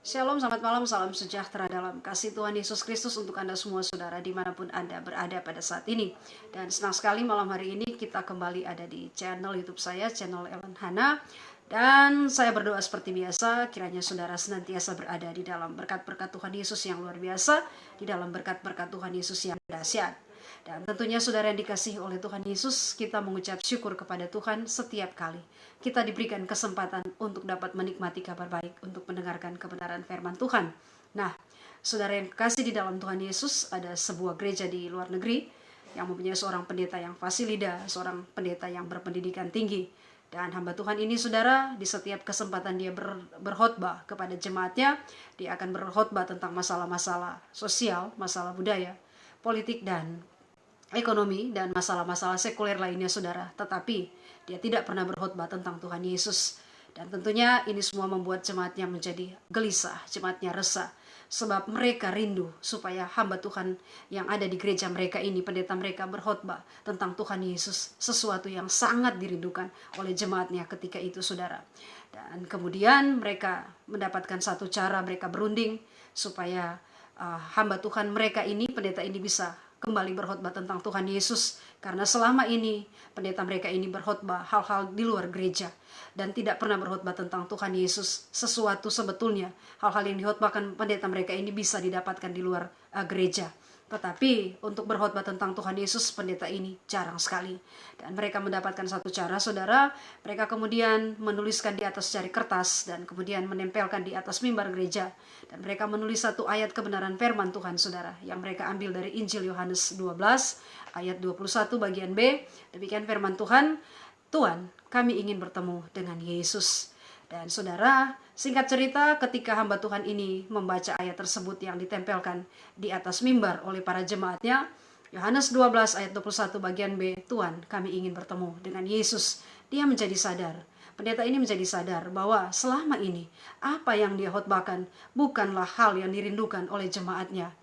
Shalom, selamat malam, salam sejahtera dalam kasih Tuhan Yesus Kristus untuk Anda semua saudara dimanapun Anda berada pada saat ini. Dan senang sekali malam hari ini kita kembali ada di channel YouTube saya, channel Ellen Hana. Dan saya berdoa seperti biasa, kiranya saudara senantiasa berada di dalam berkat-berkat Tuhan Yesus yang luar biasa, di dalam berkat-berkat Tuhan Yesus yang dahsyat. Dan tentunya saudara yang dikasihi oleh Tuhan Yesus, kita mengucap syukur kepada Tuhan setiap kali kita diberikan kesempatan untuk dapat menikmati kabar baik, untuk mendengarkan kebenaran firman Tuhan. Nah, saudara yang kekasih di dalam Tuhan Yesus, ada sebuah gereja di luar negeri yang mempunyai seorang pendeta yang fasilida, seorang pendeta yang berpendidikan tinggi. Dan hamba Tuhan ini saudara, di setiap kesempatan dia berkhotbah kepada jemaatnya, dia akan berkhotbah tentang masalah-masalah sosial, masalah budaya, politik, dan ekonomi, dan masalah-masalah sekuler lainnya saudara. Tetapi dia tidak pernah berkhotbah tentang Tuhan Yesus. Dan tentunya ini semua membuat jemaatnya menjadi gelisah, jemaatnya resah. Sebab mereka rindu supaya hamba Tuhan yang ada di gereja mereka ini, pendeta mereka berkhotbah tentang Tuhan Yesus. Sesuatu yang sangat dirindukan oleh jemaatnya ketika itu saudara. Dan kemudian mereka mendapatkan satu cara, mereka berunding supaya hamba Tuhan mereka ini, pendeta ini bisa kembali berkhotbah tentang Tuhan Yesus, karena selama ini pendeta mereka ini berkhotbah hal-hal di luar gereja dan tidak pernah berkhotbah tentang Tuhan Yesus. Sesuatu sebetulnya hal-hal yang dikhotbahkan pendeta mereka ini bisa didapatkan di luar gereja, tetapi untuk berkhotbah tentang Tuhan Yesus pendeta ini jarang sekali. Dan mereka mendapatkan satu cara saudara, mereka kemudian menuliskan di atas jari kertas dan kemudian menempelkan di atas mimbar gereja. Dan mereka menulis satu ayat kebenaran firman Tuhan saudara, yang mereka ambil dari Injil Yohanes 12 ayat 21 bagian B. Demikian firman Tuhan, Tuhan, kami ingin bertemu dengan Yesus. Dan saudara, singkat cerita, ketika hamba Tuhan ini membaca ayat tersebut yang ditempelkan di atas mimbar oleh para jemaatnya, Yohanes 12 ayat 21 bagian B, Tuhan, kami ingin bertemu dengan Yesus. Dia menjadi sadar, pendeta ini menjadi sadar bahwa selama ini apa yang dia khotbahkan bukanlah hal yang dirindukan oleh jemaatnya.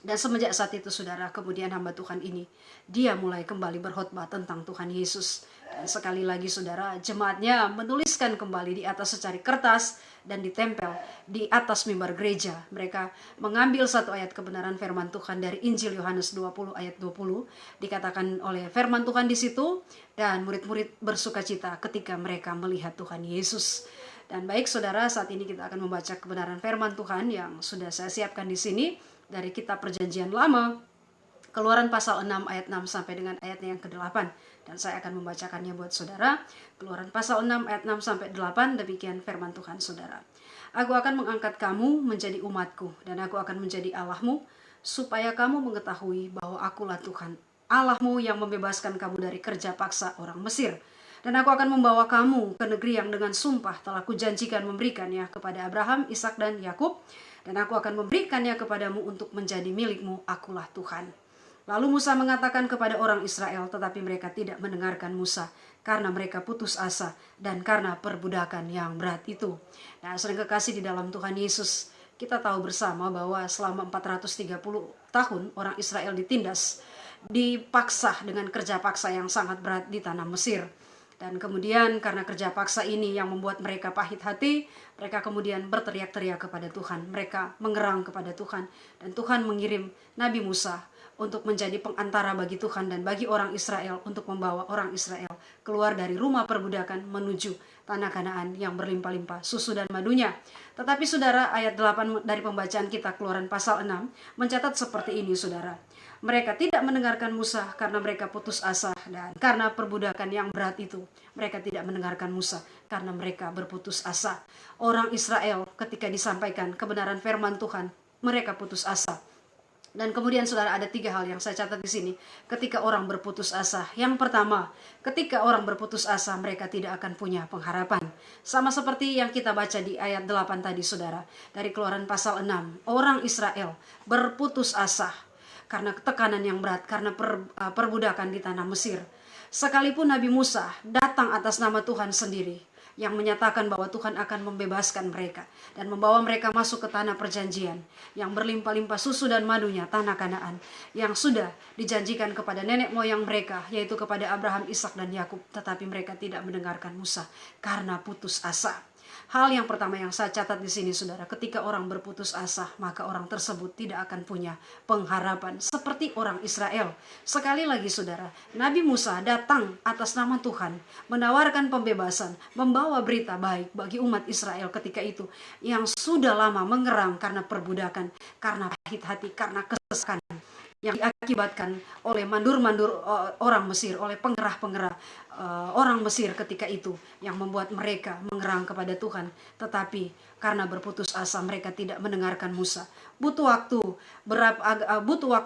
Dan semenjak saat itu saudara, kemudian hamba Tuhan ini, dia mulai kembali berkhotbah tentang Tuhan Yesus. Dan sekali lagi saudara, jemaatnya menuliskan kembali di atas secari kertas dan ditempel di atas mimbar gereja. Mereka mengambil satu ayat kebenaran firman Tuhan dari Injil Yohanes 20 ayat 20. Dikatakan oleh firman Tuhan di situ, dan murid-murid bersukacita ketika mereka melihat Tuhan Yesus. Dan baik saudara, saat ini kita akan membaca kebenaran firman Tuhan yang sudah saya siapkan di sini dari kitab Perjanjian Lama, Keluaran pasal 6 ayat 6 sampai dengan ayatnya yang ke-8. Dan saya akan membacakannya buat saudara. Keluaran pasal 6 ayat 6 sampai 8, demikian firman Tuhan saudara. Aku akan mengangkat kamu menjadi umatku, dan aku akan menjadi Allahmu, supaya kamu mengetahui bahwa akulah Tuhan Allahmu yang membebaskan kamu dari kerja paksa orang Mesir. Dan aku akan membawa kamu ke negeri yang dengan sumpah telah kujanjikan memberikannya kepada Abraham, Ishak dan Yakub. Dan aku akan memberikannya kepadamu untuk menjadi milikmu, akulah Tuhan. Lalu Musa mengatakan kepada orang Israel, tetapi mereka tidak mendengarkan Musa, karena mereka putus asa dan karena perbudakan yang berat itu. Nah, saudara kekasih di dalam Tuhan Yesus, kita tahu bersama bahwa selama 430 tahun orang Israel ditindas, dipaksa dengan kerja paksa yang sangat berat di tanah Mesir. Dan kemudian karena kerja paksa ini yang membuat mereka pahit hati, mereka kemudian berteriak-teriak kepada Tuhan. Mereka mengerang kepada Tuhan. Dan Tuhan mengirim Nabi Musa untuk menjadi pengantara bagi Tuhan dan bagi orang Israel, untuk membawa orang Israel keluar dari rumah perbudakan menuju tanah Kanaan yang berlimpah-limpah susu dan madunya. Tetapi saudara, ayat 8 dari pembacaan kita Keluaran pasal 6 mencatat seperti ini saudara. Mereka tidak mendengarkan Musa karena mereka putus asa, dan karena perbudakan yang berat itu mereka tidak mendengarkan Musa karena mereka berputus asa. Orang Israel ketika disampaikan kebenaran firman Tuhan, mereka putus asa. Dan kemudian saudara, ada 3 hal yang saya catat di sini ketika orang berputus asa. Yang pertama, ketika orang berputus asa, mereka tidak akan punya pengharapan. Sama seperti yang kita baca di ayat 8 tadi saudara, dari Keluaran pasal 6. Orang Israel berputus asa karena tekanan yang berat, karena perbudakan di tanah Mesir. Sekalipun Nabi Musa datang atas nama Tuhan sendiri, yang menyatakan bahwa Tuhan akan membebaskan mereka dan membawa mereka masuk ke tanah perjanjian yang berlimpah-limpah susu dan madunya, tanah Kanaan yang sudah dijanjikan kepada nenek moyang mereka, yaitu kepada Abraham, Ishak dan Yakub. Tetapi mereka tidak mendengarkan Musa karena putus asa. Hal yang pertama yang saya catat di sini, saudara, ketika orang berputus asa, maka orang tersebut tidak akan punya pengharapan seperti orang Israel. Sekali lagi, saudara, Nabi Musa datang atas nama Tuhan, menawarkan pembebasan, membawa berita baik bagi umat Israel ketika itu yang sudah lama mengerang karena perbudakan, karena pahit hati, karena kesesakan yang diakibatkan oleh mandur-mandur orang Mesir, oleh pengerah-pengerah orang Mesir ketika itu, yang membuat mereka mengerang kepada Tuhan. Tetapi karena berputus asa, mereka tidak mendengarkan Musa. Butuh waktu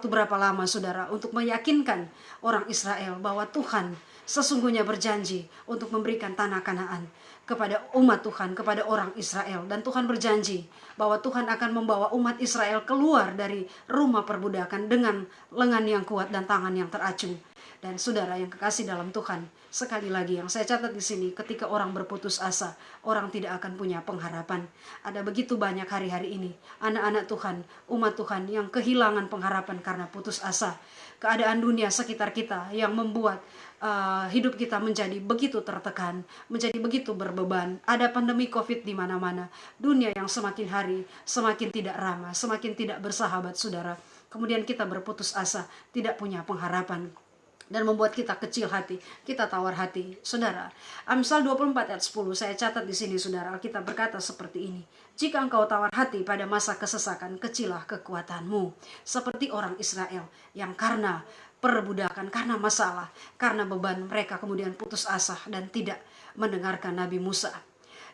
berapa lama, saudara, untuk meyakinkan orang Israel bahwa Tuhan sesungguhnya berjanji untuk memberikan tanah Kanaan kepada umat Tuhan, kepada orang Israel. Dan Tuhan berjanji bahwa Tuhan akan membawa umat Israel keluar dari rumah perbudakan dengan lengan yang kuat dan tangan yang teracung. Dan saudara yang kekasih dalam Tuhan, sekali lagi yang saya catat di sini, ketika orang berputus asa, orang tidak akan punya pengharapan. Ada begitu banyak hari-hari ini anak-anak Tuhan, umat Tuhan yang kehilangan pengharapan karena putus asa. Keadaan dunia sekitar kita yang membuat hidup kita menjadi begitu tertekan, menjadi begitu berbeban. Ada pandemi COVID di mana-mana, dunia yang semakin hari semakin tidak ramah, semakin tidak bersahabat, saudara. Kemudian kita berputus asa, tidak punya pengharapan, dan membuat kita kecil hati, kita tawar hati, saudara. Amsal 24 ayat 10 saya catat di sini, saudara. Alkitab berkata seperti ini: jika engkau tawar hati pada masa kesesakan, kecilah kekuatanmu. Seperti orang Israel yang karena perbudakan, karena masalah, karena beban, mereka kemudian putus asa dan tidak mendengarkan Nabi Musa.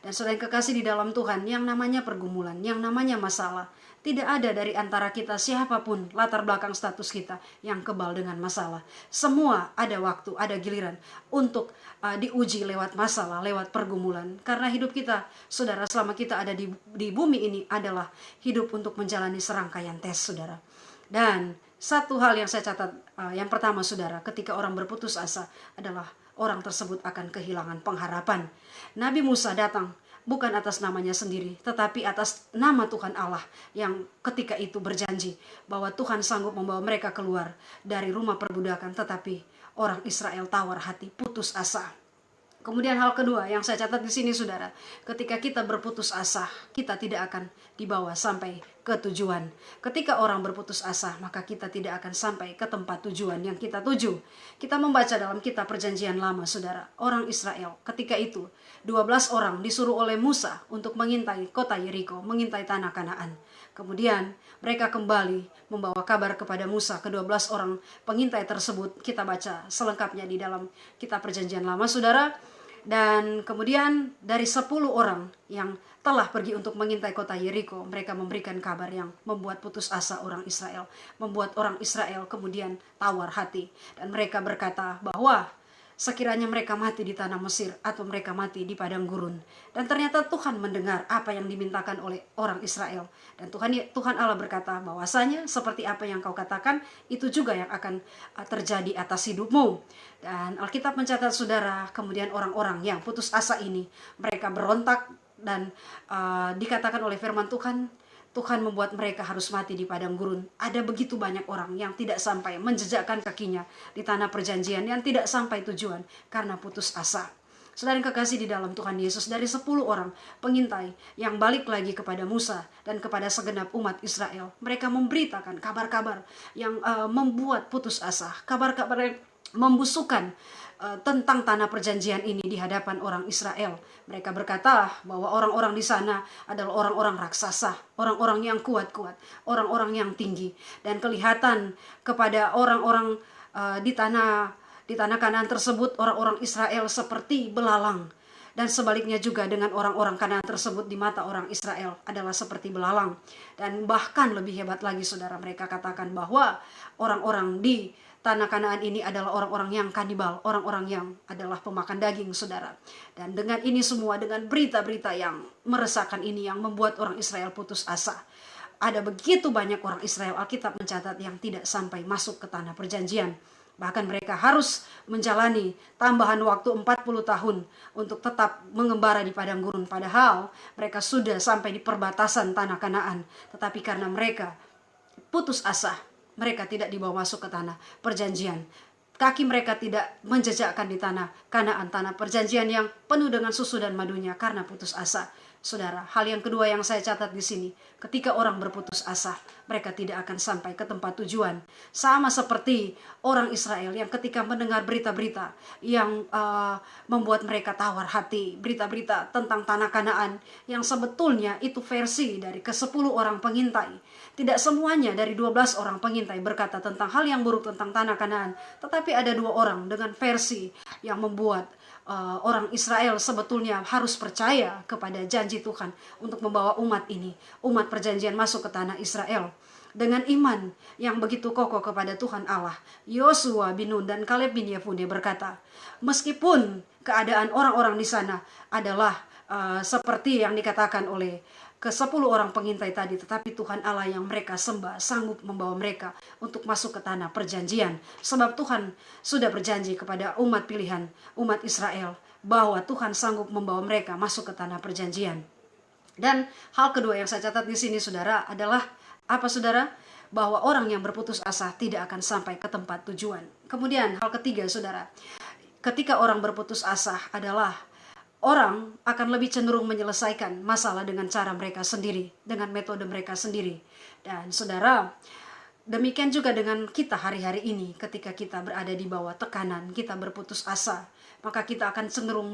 Dan saudara yang kekasih di dalam Tuhan, yang namanya pergumulan, yang namanya masalah, tidak ada dari antara kita siapapun latar belakang status kita yang kebal dengan masalah. Semua ada waktu, ada giliran untuk diuji lewat masalah, lewat pergumulan. Karena hidup kita, saudara, selama kita ada di bumi ini adalah hidup untuk menjalani serangkaian tes, saudara. Dan satu hal yang saya catat, yang pertama, saudara, ketika orang berputus asa adalah orang tersebut akan kehilangan pengharapan. Nabi Musa datang bukan atas namanya sendiri, tetapi atas nama Tuhan Allah yang ketika itu berjanji bahwa Tuhan sanggup membawa mereka keluar dari rumah perbudakan. Tetapi orang Israel tawar hati, putus asa. Kemudian hal kedua yang saya catat di sini, saudara, ketika kita berputus asa, kita tidak akan dibawa sampai ke tujuan. Ketika orang berputus asa, maka kita tidak akan sampai ke tempat tujuan yang kita tuju. Kita membaca dalam kitab Perjanjian Lama, saudara, orang Israel ketika itu 12 orang disuruh oleh Musa untuk mengintai kota Yeriko, mengintai tanah Kanaan. Kemudian mereka kembali membawa kabar kepada Musa. Ke-12 orang pengintai tersebut kita baca selengkapnya di dalam kitab Perjanjian Lama, saudara. Dan kemudian dari 10 orang yang telah pergi untuk mengintai kota Yeriko, mereka memberikan kabar yang membuat putus asa orang Israel, membuat orang Israel kemudian tawar hati. Dan mereka berkata bahwa sekiranya mereka mati di tanah Mesir atau mereka mati di padang gurun. Dan ternyata Tuhan mendengar apa yang dimintakan oleh orang Israel. Dan Tuhan Allah berkata bahwasanya seperti apa yang kau katakan, itu juga yang akan terjadi atas hidupmu. Dan Alkitab mencatat, saudara, kemudian orang-orang yang putus asa ini, mereka berontak dan dikatakan oleh firman Tuhan, Tuhan membuat mereka harus mati di padang gurun. Ada begitu banyak orang yang tidak sampai menjejakkan kakinya di tanah perjanjian, yang tidak sampai tujuan karena putus asa. Saudara yang kekasih di dalam Tuhan Yesus, dari 10 orang pengintai yang balik lagi kepada Musa dan kepada segenap umat Israel, mereka memberitakan kabar-kabar yang membuat putus asa, kabar-kabar yang membusukkan tentang tanah perjanjian ini di hadapan orang Israel. Mereka berkata bahwa orang-orang di sana adalah orang-orang raksasa, orang-orang yang kuat-kuat, orang-orang yang tinggi, dan kelihatan kepada orang-orang di tanah Kanaan tersebut, orang-orang Israel seperti belalang. Dan sebaliknya juga dengan orang-orang Kanaan tersebut di mata orang Israel adalah seperti belalang. Dan bahkan lebih hebat lagi, saudara, mereka katakan bahwa orang-orang di tanah Kanaan ini adalah orang-orang yang kanibal, orang-orang yang adalah pemakan daging, saudara. Dan dengan ini semua, dengan berita-berita yang meresahkan ini yang membuat orang Israel putus asa. Ada begitu banyak orang Israel, Alkitab mencatat, yang tidak sampai masuk ke tanah perjanjian. Bahkan mereka harus menjalani tambahan waktu 40 tahun untuk tetap mengembara di padang gurun. Padahal mereka sudah sampai di perbatasan tanah Kanaan. Tetapi karena mereka putus asa, mereka tidak dibawa masuk ke tanah perjanjian. Kaki mereka tidak menjejakkan di tanah Kanaan, tanah perjanjian yang penuh dengan susu dan madunya, karena putus asa. Saudara, hal yang kedua yang saya catat di sini, ketika orang berputus asa, mereka tidak akan sampai ke tempat tujuan. Sama seperti orang Israel yang ketika mendengar berita-berita yang membuat mereka tawar hati, berita-berita tentang tanah Kanaan yang sebetulnya itu versi dari ke-10 orang pengintai. Tidak semuanya dari 12 orang pengintai berkata tentang hal yang buruk tentang tanah Kanaan, tetapi ada 2 orang dengan versi yang membuat orang Israel sebetulnya harus percaya kepada janji Tuhan untuk membawa umat ini, umat perjanjian, masuk ke tanah Israel dengan iman yang begitu kokoh kepada Tuhan Allah. Yosua bin Nun dan Kaleb bin Yefune berkata, meskipun keadaan orang-orang di sana adalah seperti yang dikatakan oleh ke-10 orang pengintai tadi, tetapi Tuhan Allah yang mereka sembah sanggup membawa mereka untuk masuk ke tanah perjanjian. Sebab Tuhan sudah berjanji kepada umat pilihan, umat Israel, bahwa Tuhan sanggup membawa mereka masuk ke tanah perjanjian. Dan hal kedua yang saya catat di sini, saudara, adalah apa, saudara? Bahwa orang yang berputus asa tidak akan sampai ke tempat tujuan. Kemudian hal ketiga, saudara, ketika orang berputus asa adalah orang akan lebih cenderung menyelesaikan masalah dengan cara mereka sendiri, dengan metode mereka sendiri. Dan saudara, demikian juga dengan kita hari-hari ini, ketika kita berada di bawah tekanan, kita berputus asa, maka kita akan cenderung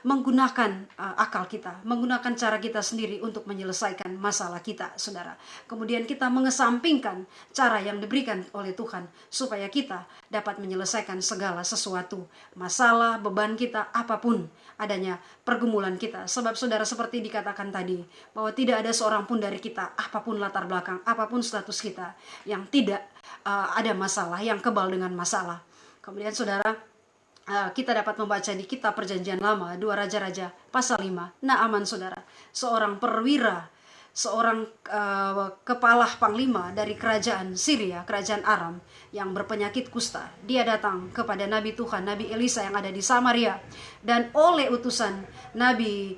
menggunakan akal kita, menggunakan cara kita sendiri untuk menyelesaikan masalah kita, saudara. Kemudian kita mengesampingkan cara yang diberikan oleh Tuhan, supaya kita dapat menyelesaikan segala sesuatu, masalah, beban kita, apapun adanya pergumulan kita. Sebab saudara, seperti dikatakan tadi, bahwa tidak ada seorang pun dari kita, apapun latar belakang, apapun status kita, yang tidak ada masalah, yang kebal dengan masalah. Kemudian saudara, kita dapat membaca di kitab perjanjian lama 2 Raja-Raja pasal 5. Naaman, saudara, seorang perwira, seorang kepala panglima dari kerajaan Syria, kerajaan Aram, yang berpenyakit kusta. Dia datang kepada Nabi Tuhan, Nabi Elisa yang ada di Samaria, dan oleh utusan Nabi,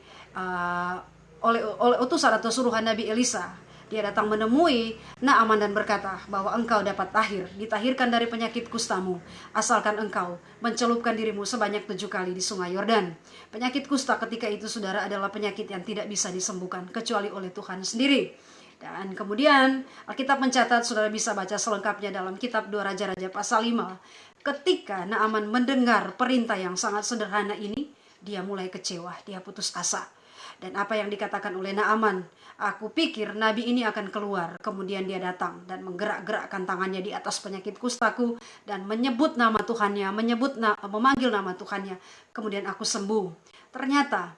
oleh utusan atau suruhan Nabi Elisa, dia datang menemui Naaman dan berkata bahwa engkau dapat ditahirkan dari penyakit kustamu, asalkan engkau mencelupkan dirimu sebanyak 7 kali di sungai Yordan. Penyakit kusta ketika itu, saudara, adalah penyakit yang tidak bisa disembuhkan kecuali oleh Tuhan sendiri. Dan kemudian Alkitab mencatat, saudara bisa baca selengkapnya dalam kitab 2 Raja-Raja pasal 5. Ketika Naaman mendengar perintah yang sangat sederhana ini, dia mulai kecewa, dia putus asa. Dan apa yang dikatakan oleh Naaman, aku pikir nabi ini akan keluar. Kemudian dia datang dan menggerak-gerakkan tangannya di atas penyakit kustaku dan menyebut nama Tuhannya, memanggil nama Tuhannya. Kemudian aku sembuh. Ternyata,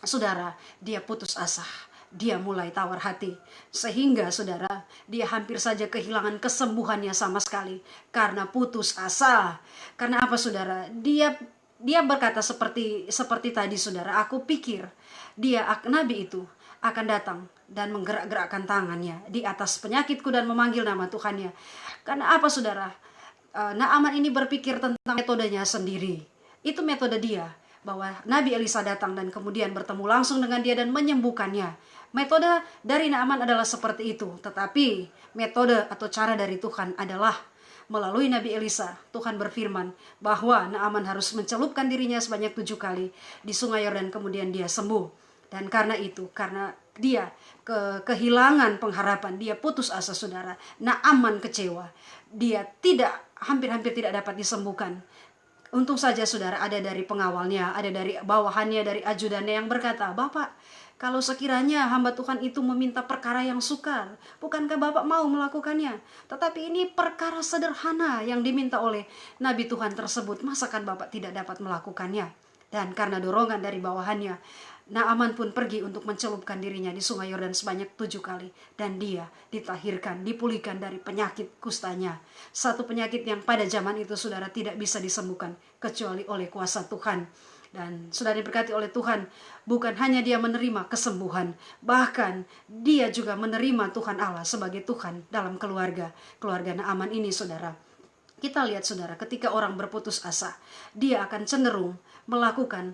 saudara, dia putus asa. Dia mulai tawar hati. Sehingga, saudara, dia hampir saja kehilangan kesembuhannya sama sekali. Karena putus asa. Karena apa, saudara? Dia berkata seperti tadi, saudara, aku pikir nabi itu akan datang dan menggerak-gerakkan tangannya di atas penyakitku dan memanggil nama Tuhannya. Karena apa, saudara? Naaman ini berpikir tentang metodenya sendiri. Itu metode dia, bahwa Nabi Elisa datang dan kemudian bertemu langsung dengan dia dan menyembuhkannya. Metode dari Naaman adalah seperti itu. Tetapi metode atau cara dari Tuhan adalah melalui Nabi Elisa. Tuhan berfirman bahwa Naaman harus mencelupkan dirinya sebanyak 7 kali di sungai Yordan, kemudian dia sembuh. Dan karena itu, karena dia kehilangan pengharapan, dia putus asa, saudara. Naaman kecewa. Dia hampir-hampir tidak dapat disembuhkan. Untung saja, saudara, ada dari pengawalnya, ada dari bawahannya, dari ajudannya yang berkata, Bapak, kalau sekiranya hamba Tuhan itu meminta perkara yang sukar, bukankah Bapak mau melakukannya? Tetapi ini perkara sederhana yang diminta oleh Nabi Tuhan tersebut, masakan Bapak tidak dapat melakukannya? Dan karena dorongan dari bawahannya, Naaman pun pergi untuk mencelupkan dirinya di sungai Yordan sebanyak 7 kali. Dan dia ditahirkan, dipulihkan dari penyakit kustanya. Satu penyakit yang pada zaman itu, saudara, tidak bisa disembuhkan kecuali oleh kuasa Tuhan. Dan sudah diberkati oleh Tuhan, bukan hanya dia menerima kesembuhan, bahkan dia juga menerima Tuhan Allah sebagai Tuhan dalam keluarga Naaman ini, saudara. Kita lihat, saudara, ketika orang berputus asa, dia akan cenderung melakukan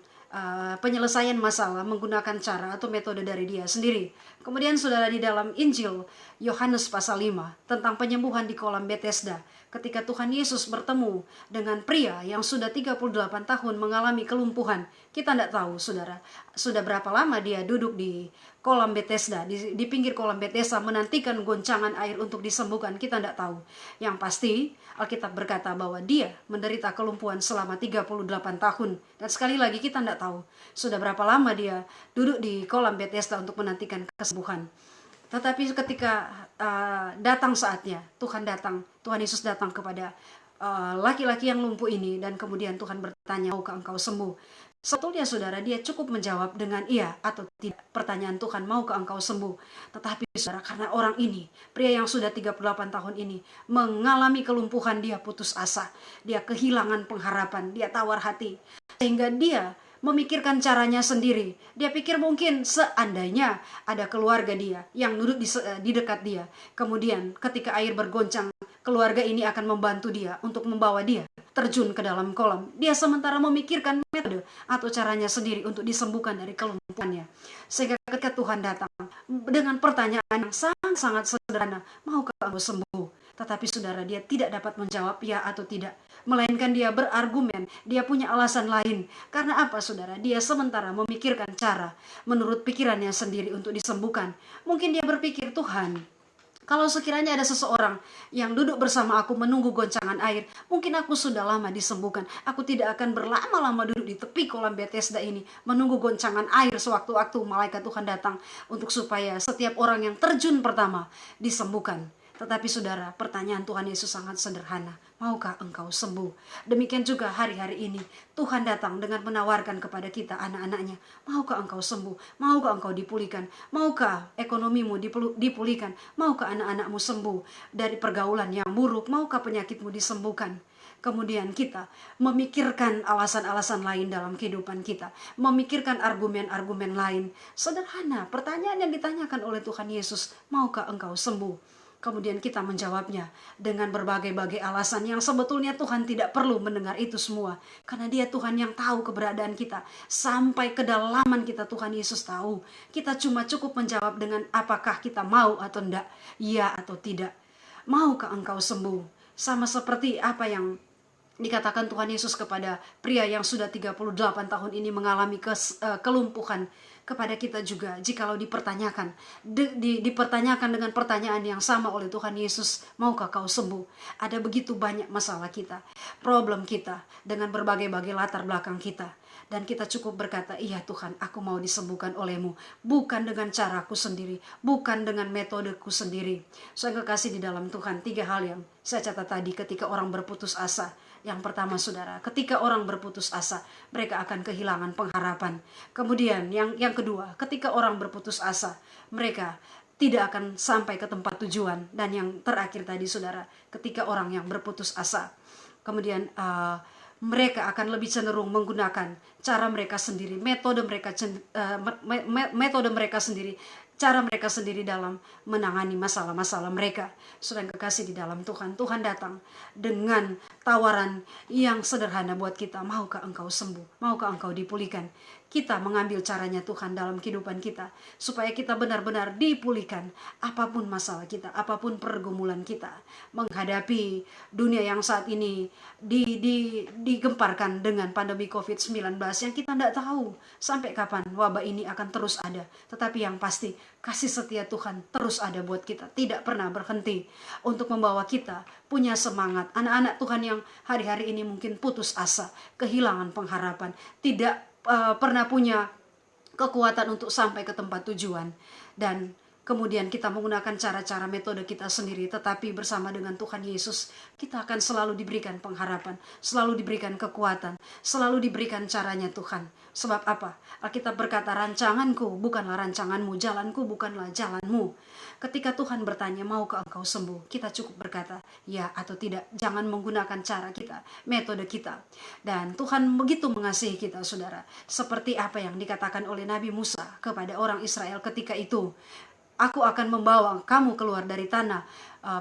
penyelesaian masalah menggunakan cara atau metode dari dia sendiri. Kemudian, saudara, di dalam Injil Yohanes pasal 5 tentang penyembuhan di kolam Bethesda, ketika Tuhan Yesus bertemu dengan pria yang sudah 38 tahun mengalami kelumpuhan. Kita tidak tahu, saudara, sudah berapa lama dia duduk di kolam Bethesda, di pinggir kolam Bethesda menantikan goncangan air untuk disembuhkan. Kita tidak tahu. Yang pasti Alkitab berkata bahwa dia menderita kelumpuhan selama 38 tahun. Dan sekali lagi kita tidak tahu sudah berapa lama dia duduk di kolam Bethesda untuk menantikan kesembuhan. Tetapi ketika datang saatnya, Tuhan Yesus datang kepada laki-laki yang lumpuh ini, dan kemudian Tuhan bertanya, maukah engkau sembuh? Sebetulnya saudara, dia cukup menjawab dengan iya atau tidak pertanyaan Tuhan, maukah engkau sembuh? Tetapi saudara, karena orang ini, pria yang sudah 38 tahun ini mengalami kelumpuhan, dia putus asa, dia kehilangan pengharapan, dia tawar hati, sehingga dia memikirkan caranya sendiri. Dia pikir mungkin seandainya ada keluarga dia yang duduk di dekat dia, kemudian ketika air bergoncang, keluarga ini akan membantu dia untuk membawa dia terjun ke dalam kolam. Dia sementara memikirkan metode atau caranya sendiri untuk disembuhkan dari kelumpuhannya. Sehingga ketika Tuhan datang dengan pertanyaan yang sangat sederhana, maukah engkau sembuh? Tetapi saudara, dia tidak dapat menjawab ya atau tidak, melainkan dia berargumen, dia punya alasan lain. Karena apa saudara? Dia sementara memikirkan cara menurut pikirannya sendiri untuk disembuhkan. Mungkin dia berpikir, Tuhan, kalau sekiranya ada seseorang yang duduk bersama aku menunggu goncangan air, mungkin aku sudah lama disembuhkan. Aku tidak akan berlama-lama duduk di tepi kolam Bethesda ini menunggu goncangan air sewaktu-waktu malaikat Tuhan datang untuk supaya setiap orang yang terjun pertama disembuhkan. Tetapi saudara, pertanyaan Tuhan Yesus sangat sederhana. Maukah engkau sembuh? Demikian juga hari-hari ini Tuhan datang dengan menawarkan kepada kita anak-anaknya. Maukah engkau sembuh? Maukah engkau dipulihkan? Maukah ekonomimu dipulihkan? Maukah anak-anakmu sembuh dari pergaulan yang buruk? Maukah penyakitmu disembuhkan? Kemudian kita memikirkan alasan-alasan lain dalam kehidupan kita, memikirkan argumen-argumen lain. Sederhana, pertanyaan yang ditanyakan oleh Tuhan Yesus, maukah engkau sembuh? Kemudian kita menjawabnya dengan berbagai-bagai alasan yang sebetulnya Tuhan tidak perlu mendengar itu semua. Karena dia Tuhan yang tahu keberadaan kita. Sampai kedalaman kita Tuhan Yesus tahu. Kita cuma cukup menjawab dengan apakah kita mau atau tidak, ya atau tidak. Maukah engkau sembuh? Sama seperti apa yang dikatakan Tuhan Yesus kepada pria yang sudah 38 tahun ini mengalami kelumpuhan. Kepada kita juga, jikalau dipertanyakan dipertanyakan dengan pertanyaan yang sama oleh Tuhan Yesus, maukah kau sembuh? Ada begitu banyak masalah kita, problem kita, dengan berbagai-bagai latar belakang kita. Dan kita cukup berkata, iya Tuhan, aku mau disembuhkan oleh-Mu. Bukan dengan caraku sendiri, bukan dengan metodeku sendiri. Saya kekasih di dalam Tuhan, 3 hal yang saya catat tadi ketika orang berputus asa. Yang pertama saudara, ketika orang berputus asa, mereka akan kehilangan pengharapan. Kemudian yang kedua, ketika orang berputus asa, mereka tidak akan sampai ke tempat tujuan. Dan yang terakhir tadi saudara, ketika orang yang berputus asa, kemudian mereka akan lebih cenderung menggunakan cara mereka sendiri, metode mereka sendiri, cara mereka sendiri dalam menangani masalah-masalah mereka. Saudara yang kekasih di dalam Tuhan, Tuhan datang dengan tawaran yang sederhana buat kita. Maukah engkau sembuh? Maukah engkau dipulihkan? Kita mengambil caranya Tuhan dalam kehidupan kita, supaya kita benar-benar dipulihkan. Apapun masalah kita, apapun pergumulan kita, menghadapi dunia yang saat ini digemparkan dengan pandemi COVID-19 yang kita tidak tahu sampai kapan wabah ini akan terus ada. Tetapi yang pasti, kasih setia Tuhan terus ada buat kita, tidak pernah berhenti untuk membawa kita punya semangat. Anak-anak Tuhan yang hari-hari ini mungkin putus asa, kehilangan pengharapan, tidak pernah punya kekuatan untuk sampai ke tempat tujuan, dan kemudian kita menggunakan cara-cara metode kita sendiri. Tetapi bersama dengan Tuhan Yesus, kita akan selalu diberikan pengharapan, selalu diberikan kekuatan, selalu diberikan caranya Tuhan. Sebab apa? Alkitab berkata, rancanganku bukanlah rancanganmu, jalanku bukanlah jalanmu. Ketika Tuhan bertanya, maukah engkau sembuh? Kita cukup berkata, ya atau tidak. Jangan menggunakan cara kita, metode kita. Dan Tuhan begitu mengasihi kita, saudara. Seperti apa yang dikatakan oleh Nabi Musa kepada orang Israel ketika itu. Aku akan membawa kamu keluar dari tanah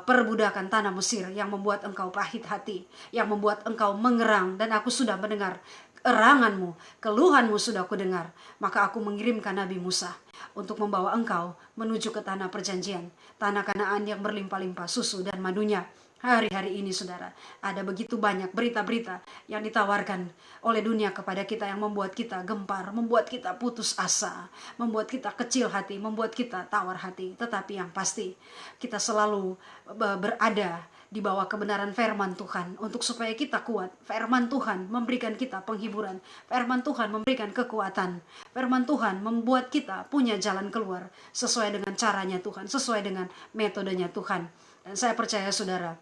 perbudakan tanah Mesir yang membuat engkau pahit hati, yang membuat engkau mengerang, dan aku sudah mendengar eranganmu, keluhanmu sudah aku dengar. Maka aku mengirimkan Nabi Musa untuk membawa engkau menuju ke tanah perjanjian, tanah Kanaan yang berlimpah-limpah susu dan madunya. Hari-hari ini saudara, ada begitu banyak berita-berita yang ditawarkan oleh dunia kepada kita yang membuat kita gempar, membuat kita putus asa, membuat kita kecil hati, membuat kita tawar hati. Tetapi yang pasti kita selalu berada di bawah kebenaran firman Tuhan untuk supaya kita kuat. Firman Tuhan memberikan kita penghiburan, firman Tuhan memberikan kekuatan, firman Tuhan membuat kita punya jalan keluar sesuai dengan caranya Tuhan, sesuai dengan metodenya Tuhan. Dan saya percaya saudara,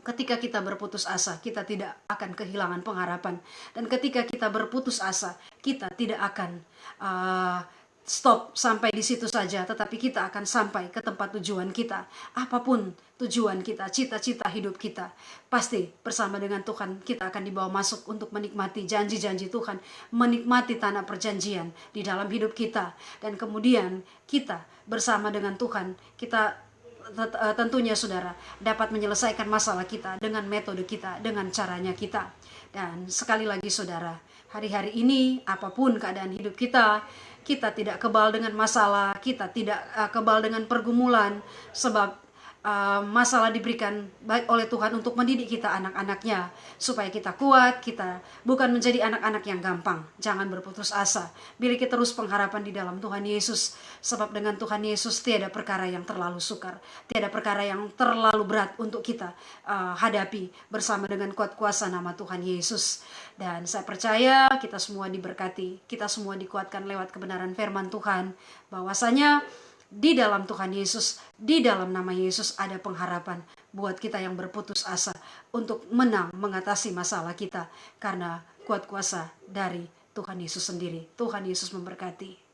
ketika kita berputus asa, kita tidak akan kehilangan pengharapan. Dan ketika kita berputus asa, kita tidak akan stop sampai di situ saja, tetapi kita akan sampai ke tempat tujuan kita. Apapun tujuan kita, cita-cita hidup kita, pasti bersama dengan Tuhan kita akan dibawa masuk untuk menikmati janji-janji Tuhan, menikmati tanah perjanjian di dalam hidup kita. Dan kemudian kita bersama dengan Tuhan, kita tentunya saudara dapat menyelesaikan masalah kita dengan metode kita, dengan caranya kita. Dan sekali lagi saudara, hari-hari ini apapun keadaan hidup kita, kita tidak kebal dengan masalah, kita tidak kebal dengan pergumulan, sebab masalah diberikan baik oleh Tuhan untuk mendidik kita anak-anaknya, supaya kita kuat, kita bukan menjadi anak-anak yang gampang. Jangan berputus asa, miliki terus pengharapan di dalam Tuhan Yesus, sebab dengan Tuhan Yesus tiada perkara yang terlalu sukar, tiada perkara yang terlalu berat untuk kita hadapi bersama dengan kuat kuasa nama Tuhan Yesus. Dan saya percaya kita semua diberkati, kita semua dikuatkan lewat kebenaran firman Tuhan, bahwasanya di dalam Tuhan Yesus, di dalam nama Yesus ada pengharapan buat kita yang berputus asa untuk menang mengatasi masalah kita, karena kuat kuasa dari Tuhan Yesus sendiri. Tuhan Yesus memberkati.